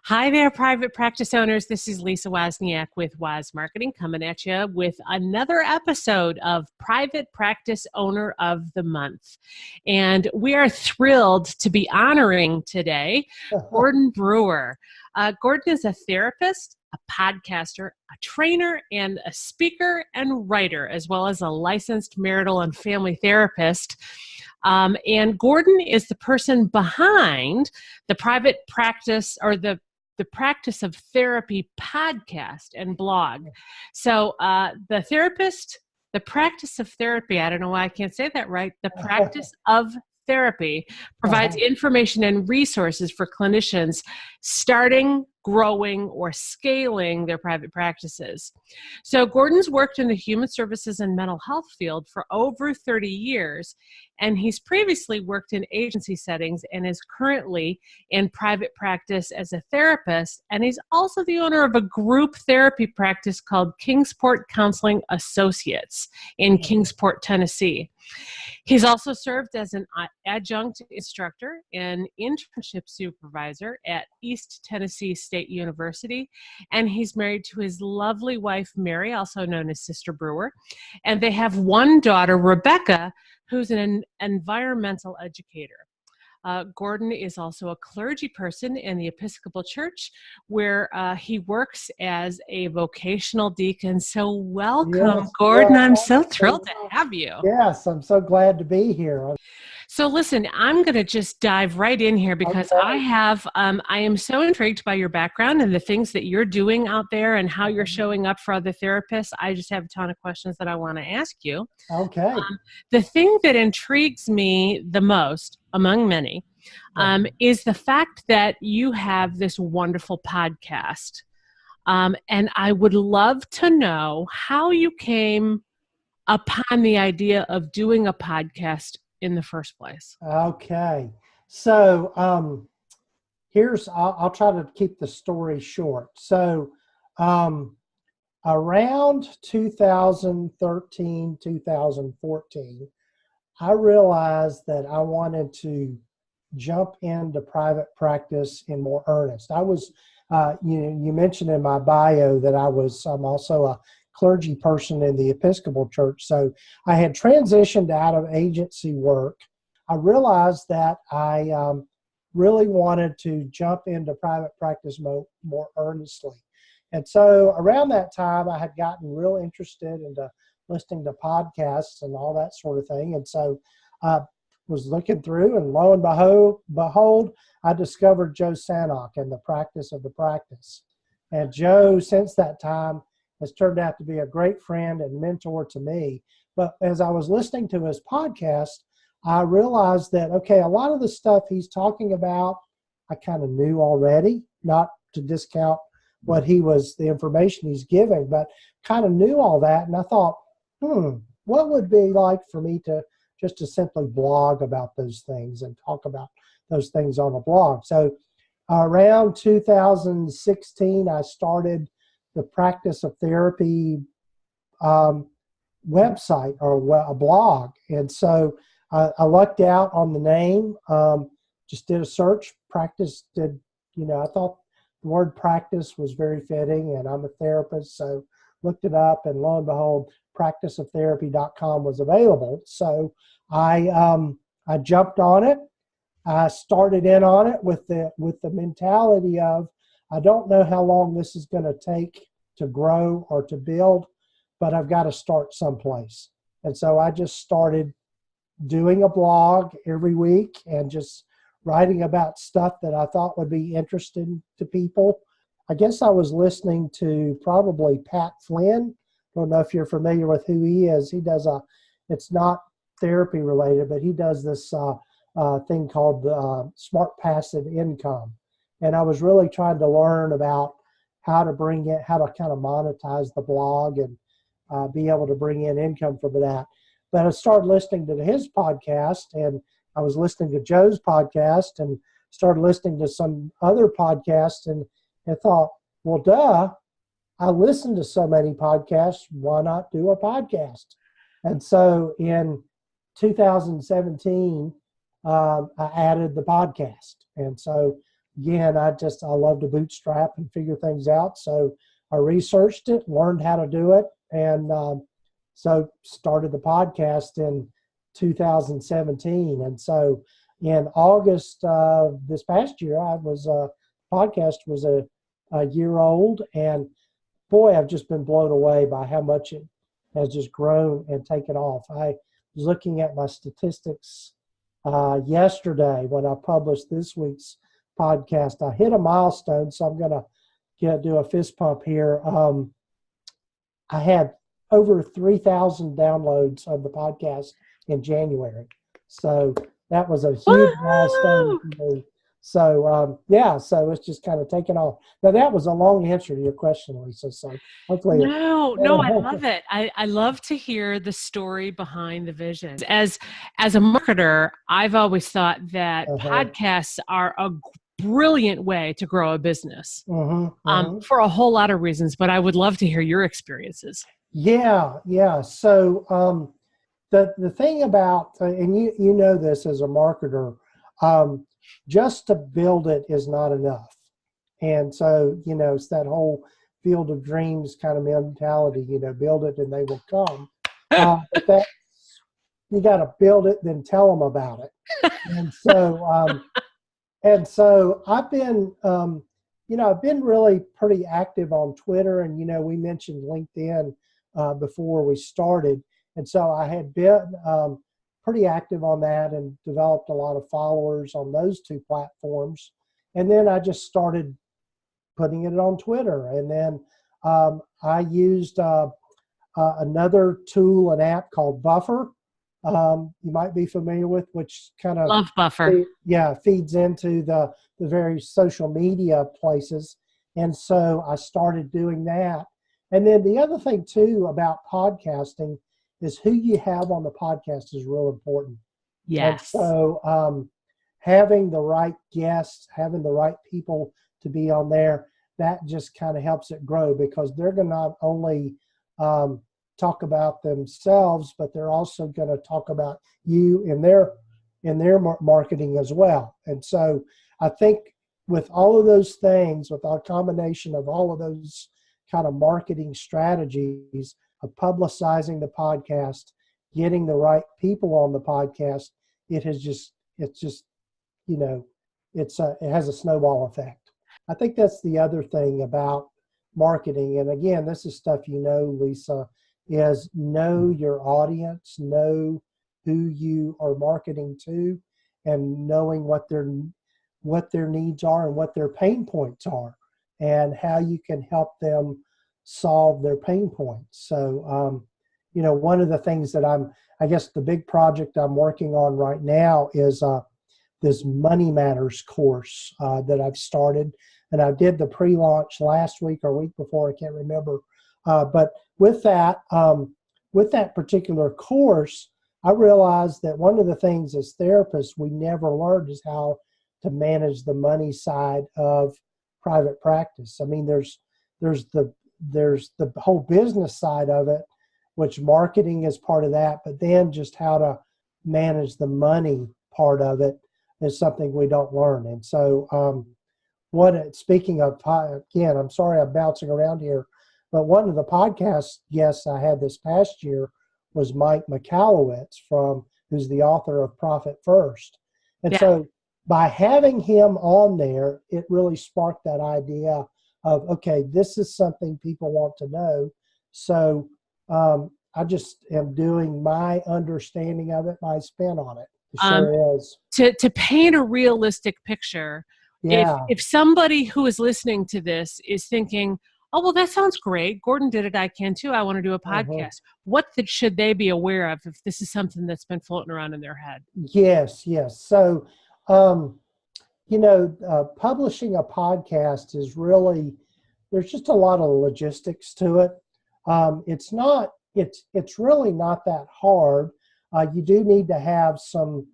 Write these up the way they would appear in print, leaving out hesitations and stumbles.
Hi there, private practice owners. This is Lisa Wozniak with Woz Marketing coming at you with another episode of Private Practice Owner of the Month. And we are thrilled to be honoring today Gordon Brewer. Gordon is a therapist, a podcaster, a trainer, and a speaker and writer, as well as a licensed marital and family therapist. And Gordon is the person behind the private practice or the Practice of Therapy podcast and blog. So the therapist, the Practice of Therapy, I don't know why I can't say that right, the Practice of Therapy provides information and resources for clinicians starting, growing, or scaling their private practices. So Gordon's worked in the human services and mental health field for over 30 years, and he's previously worked in agency settings and is currently in private practice as a therapist, and he's also the owner of a group therapy practice called Kingsport Counseling Associates in Kingsport, Tennessee. He's also served as an adjunct instructor and internship supervisor at East Tennessee State University, and he's married to his lovely wife, Mary, also known as Sister Brewer, and they have one daughter, Rebecca, who's an environmental educator. Gordon is also a clergy person in the Episcopal Church, where he works as a vocational deacon. So welcome, Yes, Gordon. well, I'm so thrilled to have you. Yes, I'm so glad to be here. So listen, I'm going to just dive right in here because I am so intrigued by your background and the things that you're doing out there and how you're showing up for other therapists. I just have a ton of questions that I want to ask you. Okay. The thing that intrigues me the most, among many, is the fact that you have this wonderful podcast. And I would love to know how you came upon the idea of doing a podcast in the first place. Okay. So I'll try to keep the story short. So around 2013, 2014, I realized that I wanted to jump into private practice in more earnest. I was, you mentioned in my bio that I'm also a clergy person in the Episcopal Church. So I had transitioned out of agency work. I realized that I really wanted to jump into private practice more earnestly. And so around that time, I had gotten real interested into listening to podcasts and all that sort of thing. And so I was looking through, and lo and behold, I discovered Joe Sanok and the Practice of the Practice. And Joe, since that time, has turned out to be a great friend and mentor to me. But as I was listening to his podcast, I realized that, okay, a lot of the stuff he's talking about, I kind of knew already, not to discount the information he's giving, but kind of knew all that. And I thought, what would it be like for me to simply blog about those things and talk about those things on a blog? So around 2016, I started the Practice of Therapy website or a blog. And so I lucked out on the name, just did a search. I thought the word practice was very fitting, and I'm a therapist, so looked it up, and lo and behold, practiceoftherapy.com was available. So I jumped on it. I started in on it with the mentality of, I don't know how long this is going to take to grow or to build, but I've got to start someplace. And so I just started doing a blog every week and just writing about stuff that I thought would be interesting to people. I guess I was listening to probably Pat Flynn. I don't know if you're familiar with who he is. He does it's not therapy related, but he does this thing called Smart Passive Income. And I was really trying to learn about how to kind of monetize the blog and be able to bring in income from that. But I started listening to his podcast, and I was listening to Joe's podcast and started listening to some other podcasts, and thought, well, duh, I listen to so many podcasts, why not do a podcast? And so in 2017, I added the podcast. And so again, I love to bootstrap and figure things out. So I researched it, learned how to do it, and so started the podcast in 2017. And so in August this past year, podcast was a year old, and boy, I've just been blown away by how much it has just grown and taken off. I was looking at my statistics yesterday when I published this week's podcast. I hit a milestone, so I'm going to do a fist pump here. I had over 3,000 downloads of the podcast in January. So that was a huge milestone for me. So, so it's just kind of taken off. Now, that was a long answer to your question, Lisa. So hopefully. No, I love it. I love to hear the story behind the vision. As a marketer, I've always thought that podcasts are a brilliant way to grow a business for a whole lot of reasons, but I would love to hear your experiences. Yeah. So the thing about, and you know this as a marketer, just to build it is not enough. And so, it's that whole field of dreams kind of mentality, build it and they will come. But that, you got to build it, then tell them about it. And so I've been, I've been really pretty active on Twitter, and, we mentioned LinkedIn before we started. And so I had been pretty active on that and developed a lot of followers on those two platforms. And then I just started putting it on Twitter. And then I used another tool, an app called Buffer. You might be familiar with, which kind of love Buffer. Feeds into the various social media places. And so I started doing that. And then the other thing too about podcasting is who you have on the podcast is real important. Yes. And so having the right guests, having the right people to be on there, that just kind of helps it grow, because they're going to not only talk about themselves, but they're also going to talk about you in their marketing as well. And so I think with all of those things, with a combination of all of those kind of marketing strategies of publicizing the podcast, getting the right people on the podcast, it has a snowball effect. I think that's the other thing about marketing. And again, this is stuff Lisa, is know your audience, know who you are marketing to, and knowing what their needs are and what their pain points are, and how you can help them solve their pain points. So, one of the things that I guess the big project I'm working on right now is this Money Matters course that I've started. And I did the pre-launch last week or week before, I can't remember. But with that particular course, I realized that one of the things as therapists we never learned is how to manage the money side of private practice. I mean, there's the whole business side of it, which marketing is part of that, but then just how to manage the money part of it is something we don't learn. And so speaking of, again, I'm sorry I'm bouncing around here, but one of the podcast guests I had this past year was Mike Michalowicz, who's the author of Profit First. And so by having him on there, it really sparked that idea of, okay, this is something people want to know. So I just am doing my understanding of it, my spin on it. It sure is. To paint a realistic picture, if somebody who is listening to this is thinking, oh, well, that sounds great. Gordon did it. I can too. I want to do a podcast. What should they be aware of if this is something that's been floating around in their head? Yes. So, publishing a podcast is really, there's just a lot of logistics to it. It's really not that hard. You do need to have some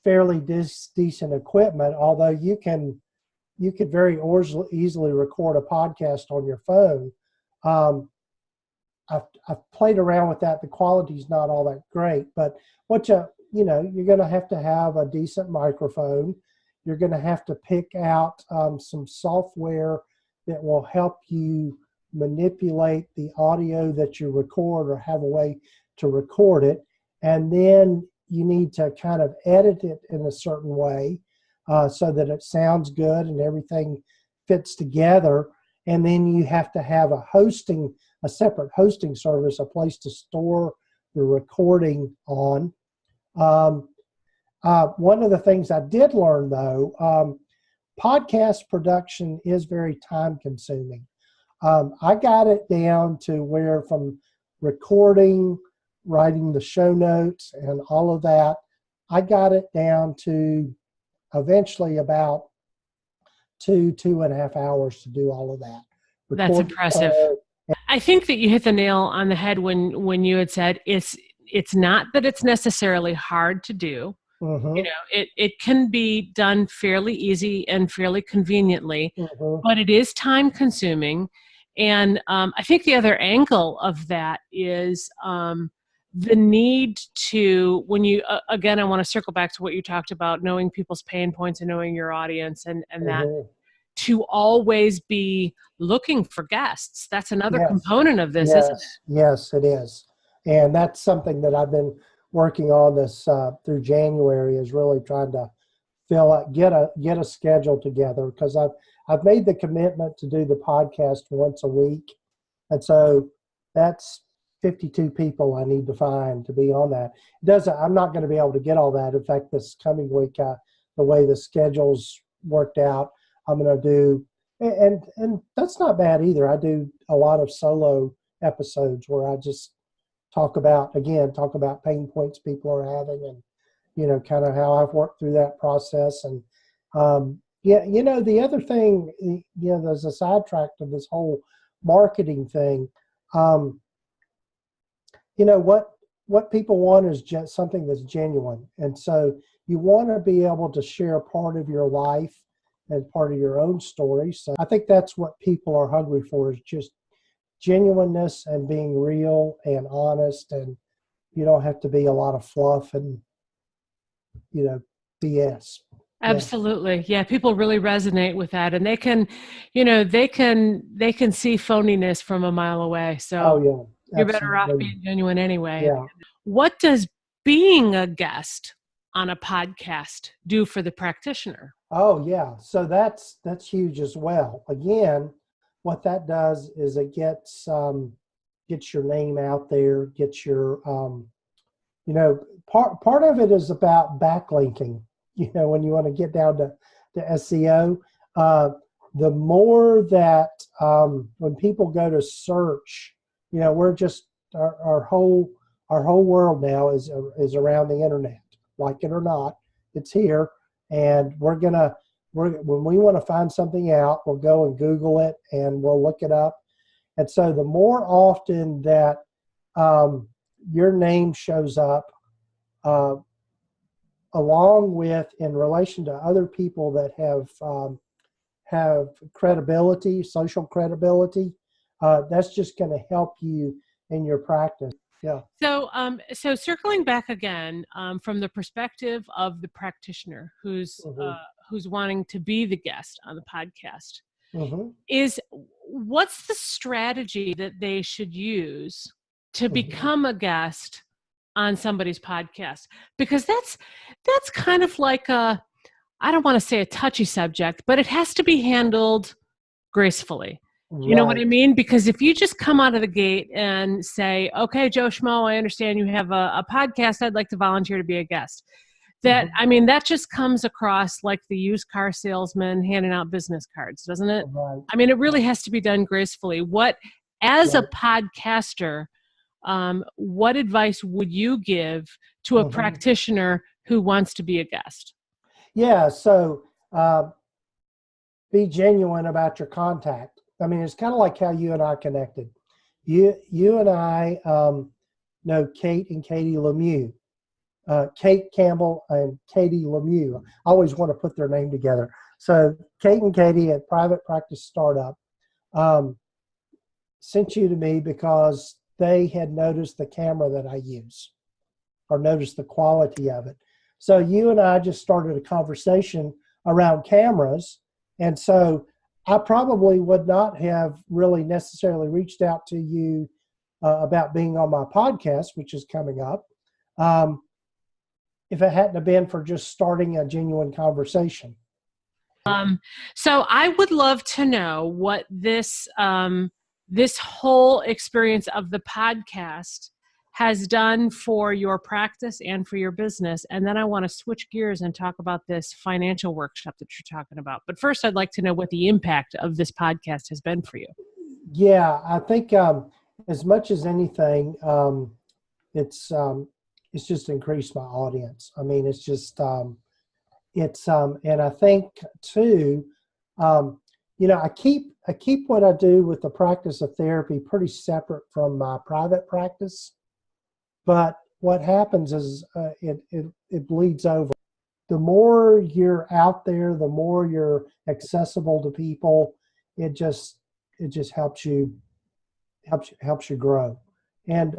fairly decent equipment, although you could very easily record a podcast on your phone. I've played around with that. The quality's not all that great, but you're going to have a decent microphone. you're going to have to pick out some software that will help you manipulate the audio that you record or have a way to record it. And then you need to kind of edit it in a certain way so that it sounds good and everything fits together. And then you have to have a separate hosting service, a place to store the recording on. One of the things I did learn, though, podcast production is very time consuming. I got it down to where from recording, writing the show notes and all of that, I got it down to eventually about 2.5 hours to do all of that. That's impressive. I think that you hit the nail on the head when you had said it's not that it's necessarily hard to do. Mm-hmm. You know, it can be done fairly easy and fairly conveniently, Mm-hmm. but it is time consuming. And I think the other angle of that is the need to, when you, again, I want to circle back to what you talked about, knowing people's pain points and knowing your audience and that Mm-hmm. to always be looking for guests. That's another Yes. component of this, Yes. isn't it? Yes, it is. And that's something that I've been working on this through January, is really trying to get a schedule together, because I've made the commitment to do the podcast once a week. And so that's 52 people I need to find to be on that. I'm not going to be able to get all that. In fact, this coming week, the way the schedule's worked out, I'm going to do, and that's not bad either. I do a lot of solo episodes where I just talk about pain points people are having, and, you know, kind of how I've worked through that process. And, the other thing, there's a sidetrack to this whole marketing thing. What people want is just something that's genuine. And so you want to be able to share part of your life and part of your own story. So I think that's what people are hungry for, is just genuineness and being real and honest. And you don't have to be a lot of fluff and, BS. Absolutely. Yeah. People really resonate with that, and they can see phoniness from a mile away. So you're better off being genuine anyway. Yeah. What does being a guest on a podcast do for the practitioner? Oh yeah. So that's huge as well. Again, what that does is it gets your name out there, gets your part of it is about backlinking. When you want to get down to SEO, the more that when people go to search, we're just our whole world now is around the internet. Like it or not, it's here, and when we want to find something out, we'll go and Google it and we'll look it up. And so the more often that your name shows up, along with in relation to other people that have credibility, social credibility, that's just going to help you in your practice. Yeah. So circling back again, from the perspective of the practitioner who's wanting to be the guest on the podcast, is what's the strategy that they should use to become a guest on somebody's podcast? Because that's kind of like I don't want to say a touchy subject, but it has to be handled gracefully. You know what I mean? Because if you just come out of the gate and say, okay, Joe Schmo, I understand you have a podcast. I'd like to volunteer to be a guest. That just comes across like the used car salesman handing out business cards, doesn't it? Right. I mean, it really has to be done gracefully. As a podcaster, what advice would you give to a practitioner who wants to be a guest? Yeah, so be genuine about your contact. I mean, it's kind of like how you and I connected. You and I know Kate and Katie Lemieux. Kate Campbell and Katie Lemieux. I always want to put their name together. So Kate and Katie at Private Practice Startup sent you to me because they had noticed the camera that I use, or noticed the quality of it. So you and I just started a conversation around cameras. And so I probably would not have really necessarily reached out to you about being on my podcast, which is coming up, if it hadn't have been for just starting a genuine conversation. So I would love to know what this this whole experience of the podcast has done for your practice and for your business. And then I want to switch gears and talk about this financial workshop that you're talking about. But first, I'd like to know what the impact of this podcast has been for you. Yeah, I think as much as anything, it's just increased my audience. I mean, it's just and I think too, I keep what I do with the practice of therapy pretty separate from my private practice. But what happens is it bleeds over. The more you're out there, the more you're accessible to people. It just helps you grow. And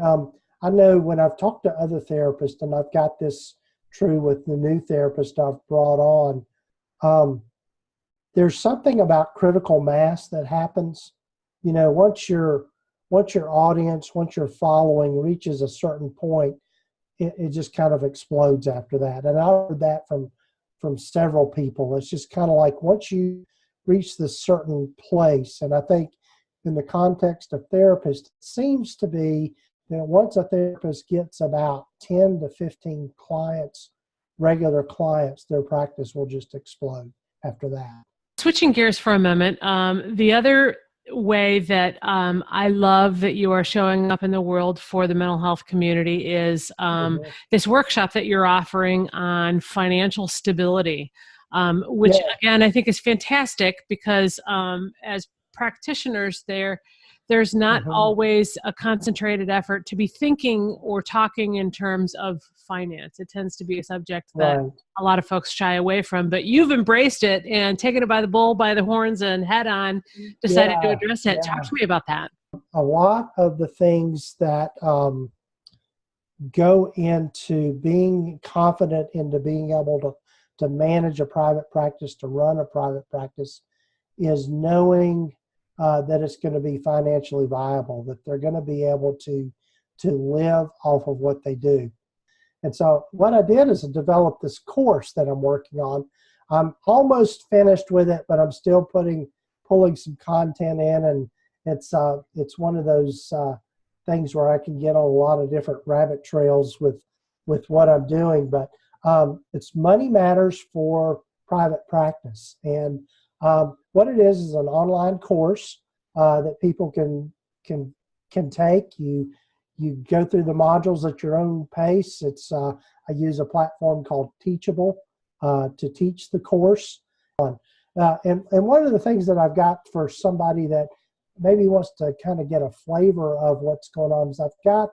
I know when I've talked to other therapists, and I've got this true with the new therapist I've brought on, there's something about critical mass that happens. Once your audience, once your following reaches a certain point, it just kind of explodes after that. And I've heard that from several people. It's just kind of like once you reach this certain place, and I think in the context of therapists, it seems to be that once a therapist gets about 10 to 15 clients, regular clients, their practice will just explode after that. Switching gears for a moment, the other way that I love that you are showing up in the world for the mental health community is this workshop that you're offering on financial stability, which again, I think is fantastic because as practitioners there's not always a concentrated effort to be thinking or talking in terms of finance. It tends to be a subject that a lot of folks shy away from, but you've embraced it and taken it by the bull, by the horns, and head on decided to address it. Talk to me about that. A lot of the things that go into being confident into being able to manage a private practice, to run a private practice, is knowing that it's going to be financially viable, that they're going to be able to live off of what they do. And so what I did is I developed this course that I'm working on. I'm almost finished with it, but I'm still pulling some content in, and it's one of those things where I can get on a lot of different rabbit trails with what I'm doing. But it's Money Matters for Private Practice, and what it is an online course that people can take. You go through the modules at your own pace. I use a platform called Teachable to teach the course. And one of the things that I've got for somebody that maybe wants to kind of get a flavor of what's going on is I've got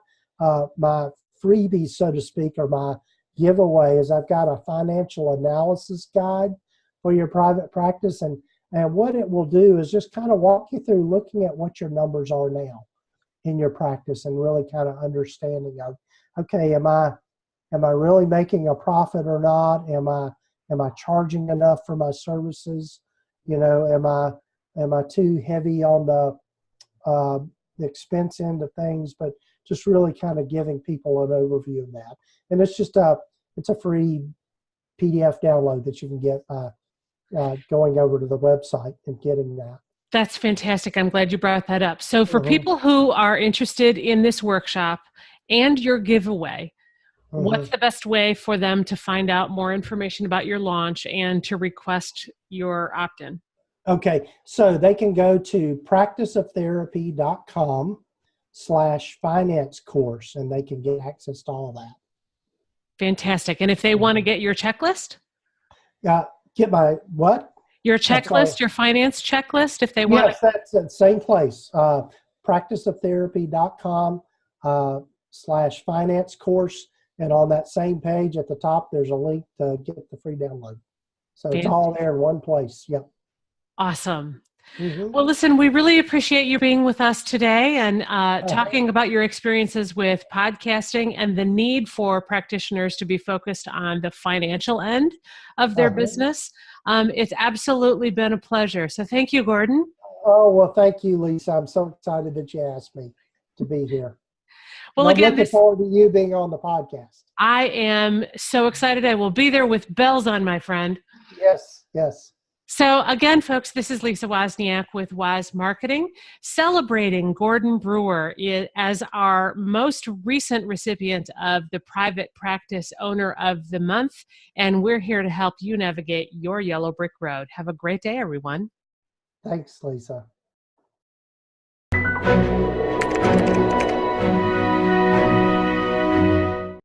my freebie, so to speak, or my giveaway is I've got a financial analysis guide for your private practice. And what it will do is just kind of walk you through looking at what your numbers are now in your practice and really kind of understanding of, okay, am I really making a profit or not? Am I charging enough for my services? Am I too heavy on the expense end of things? But just really kind of giving people an overview of that. And it's a free PDF download that you can get going over to the website and getting that. That's fantastic. I'm glad you brought that up. So for people who are interested in this workshop and your giveaway, what's the best way for them to find out more information about your launch and to request your opt-in? Okay, so they can go to practiceoftherapy.com/finance course, and they can get access to all that. Fantastic. And if they want to get your checklist? Get my what? Your checklist, your finance checklist, if they want. Yes, that's the same place. Practiceoftherapy.com/finance course. And on that same page at the top, there's a link to get the free download. So it's all there in one place. Yep. Awesome. Well, listen, we really appreciate you being with us today and talking about your experiences with podcasting and the need for practitioners to be focused on the financial end of their business. It's absolutely been a pleasure. So thank you, Gordon. Oh, well, thank you, Lisa. I'm so excited that you asked me to be here. Well, And I'm again, looking forward to you being on the podcast. I am so excited. I will be there with bells on, my friend. Yes, yes. So again, folks, this is Lisa Wozniak with Woz Marketing, celebrating Gordon Brewer as our most recent recipient of the Private Practice Owner of the Month, and we're here to help you navigate your yellow brick road. Have a great day, everyone. Thanks, Lisa.